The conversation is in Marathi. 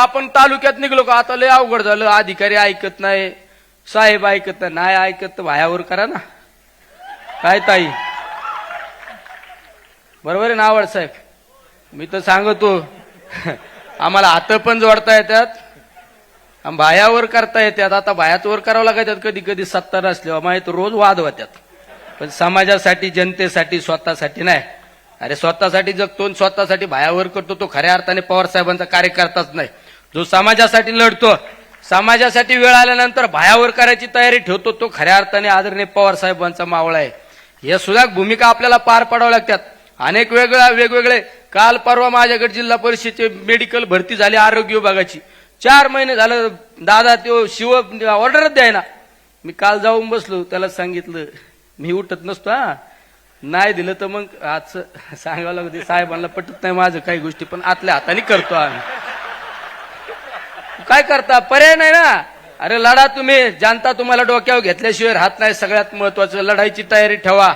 आपण तालुक्यात निघलो का आता लय अवघड झालं, अधिकारी ऐकत नाही, साहेब ऐकत नाही, नाही ऐकत तर भायावर करा ना. काय ताई, बरोबर आहे ना आवड साहेब? मी तर सांगतो आम्हाला हात पण जोडता येतात, भायावर करता येतात. आता भायाच वर करावं लागतात कधी कधी सत्ता नसल्यावर, माहिती रोज वाद होत्यात. पण समाजासाठी, जनतेसाठी, स्वतःसाठी नाही. अरे स्वतःसाठी जगतो, स्वतःसाठी भायावर करतो, तो खऱ्या अर्थाने पवार साहेबांचा कार्यकर्ताच नाही. जो समाजासाठी लढतो, समाजासाठी वेळ आल्यानंतर भायावर करायची तयारी ठेवतो, तो खऱ्या अर्थाने आदरणीय पवार साहेबांचा मावळा आहे. या सुद्धा भूमिका आपल्याला पार पाडाव्या लागतात. अनेक वेगवेगळे काल परवा माझ्याकडे जिल्हा परिषदेचे मेडिकल भरती झाली आरोग्य विभागाची. 4 महिने झालं दादा तो शिव ऑर्डरच द्यायना. मी काल जाऊन बसलो, त्याला सांगितलं मी उठत नसतो, हा नाही दिलं तर मग आज सांगावं लागते. साहेबांना पटत नाही माझं काही गोष्टी, पण आतल्या हाताने करतो आम्ही. काय करता, पर्याय नाही ना. अरे लढा तुम्ही, जनता तुम्हाला डोक्यावर घेतल्याशिवाय राहत नाही. सगळ्यात महत्वाचं लढाईची तयारी ठेवा.